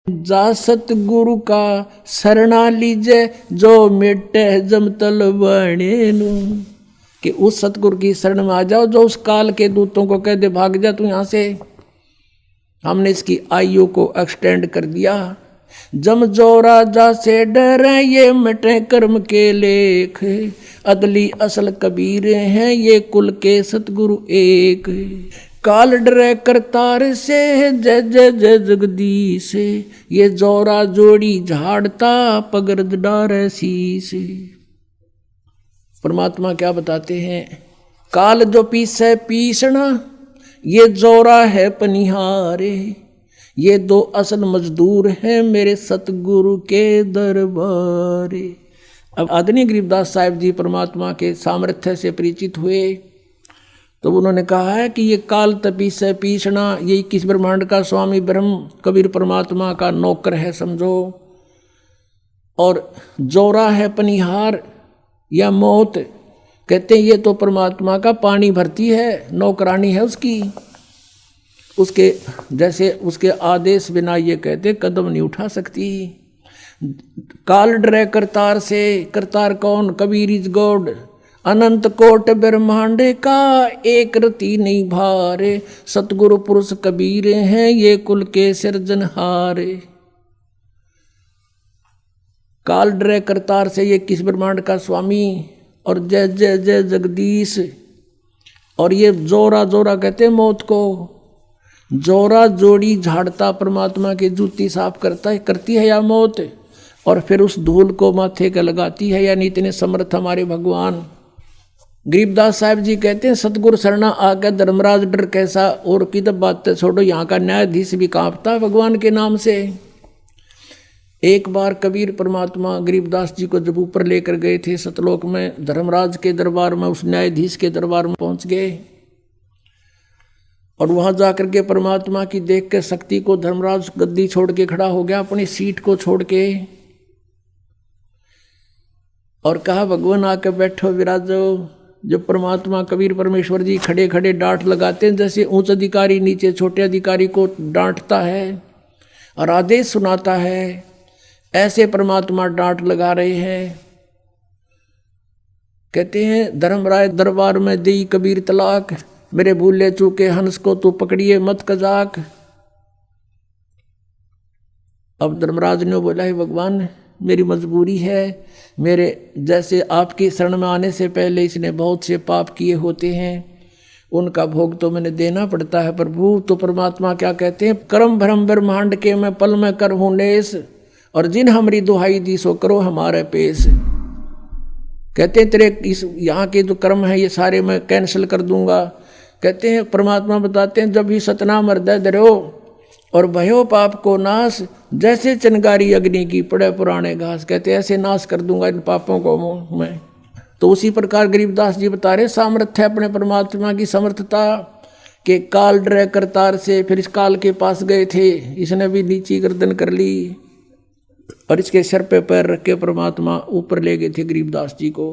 जा सतगुरु का शरणा लीजे जो मिटे जमतल बणेनु, कि उस सतगुरु की शरण में आ जाओ जो उस काल के दूतों को कह दे भाग जा तू यहां से। हमने इसकी आयु को एक्सटेंड कर दिया। जम जो राजा से डरे ये मिटे कर्म के लेख, अदली असल कबीर हैं ये कुल के सतगुरु एक। काल डरे करतार से जय जय जय जगदीश, ये जोरा जोड़ी झाड़ता पगर्द डारे शीश। परमात्मा क्या बताते हैं, काल जो पीसे पीसना ये जोरा है पनिहारे, ये दो असल मजदूर हैं मेरे सतगुरु के दरबारे। अब आदरणीय गरीबदास साहिब जी परमात्मा के सामर्थ्य से परिचित हुए तो उन्होंने कहा है कि ये काल तपी से पीसना, ये 21 ब्रह्मांड का स्वामी ब्रह्म कबीर परमात्मा का नौकर है समझो, और जोरा है पनिहार या मौत, कहते हैं ये तो परमात्मा का पानी भरती है, नौकरानी है उसकी, उसके जैसे उसके आदेश बिना ये कहते कदम नहीं उठा सकती। काल डरे करतार से, करतार कौन, कबीर इज गॉड, अनंत कोट ब्रह्मांड का एक रति नहीं भारे, सतगुरु पुरुष कबीर हैं ये कुल के सिरजनहारे। काल डरे करतार से ये 21 ब्रह्मांड का स्वामी, और जय जय जय जगदीश, और ये जोरा जोरा कहते हैं मौत को, जोरा जोड़ी झाड़ता परमात्मा की जूती साफ करती है या मौत, और फिर उस धूल को माथे का लगाती है, यानी इतने समर्थ हमारे भगवान। गरीबदास साहब जी कहते हैं सतगुरु शरणा आकर धर्मराज डर कैसा, और की तब बात छोड़ो यहाँ का न्यायाधीश भी कांपता है भगवान के नाम से। एक बार कबीर परमात्मा गरीबदास जी को जब ऊपर लेकर गए थे सतलोक में, धर्मराज के दरबार में, उस न्यायाधीश के दरबार में पहुंच गए, और वहां जाकर के परमात्मा की देख के शक्ति को धर्मराज गद्दी छोड़ के खड़ा हो गया, अपनी सीट को छोड़ के, और कहा भगवान आके बैठो विराजो। जब परमात्मा कबीर परमेश्वर जी खड़े खड़े डांट लगाते हैं, जैसे उच्च अधिकारी नीचे छोटे अधिकारी को डांटता है और आदेश सुनाता है, ऐसे परमात्मा डांट लगा रहे हैं। कहते हैं धर्मराय दरबार में दी कबीर तलाक, मेरे भूले चूके हंस को तू पकड़िए मत कजाक। अब धर्मराज ने बोला है भगवान मेरी मजबूरी है, मेरे जैसे आपकी शरण में आने से पहले इसने बहुत से पाप किए होते हैं, उनका भोग तो मैंने देना पड़ता है प्रभु। तो परमात्मा क्या कहते हैं, कर्म भ्रम ब्रह्मांड के मैं पल में कर हूँ नेस, और जिन हमारी दुहाई दी सो करो हमारे पेश। कहते हैं तेरे इस यहाँ के जो कर्म है ये सारे मैं कैंसिल कर दूंगा। कहते हैं परमात्मा बताते हैं जब ही सतनाम हृदय धरो और भयो पाप को नाश, जैसे चिंगारी अग्नि की पड़े पुराने घास, कहते ऐसे नाश कर दूंगा इन पापों को मैं। तो उसी प्रकार गरीबदास जी बता रहे सामर्थ्य अपने परमात्मा की समर्थता के, काल डरे करतार से, फिर इस काल के पास गए थे, इसने भी नीची गर्दन कर ली और इसके सर पे पैर रख के परमात्मा ऊपर ले गए थे गरीबदास जी को।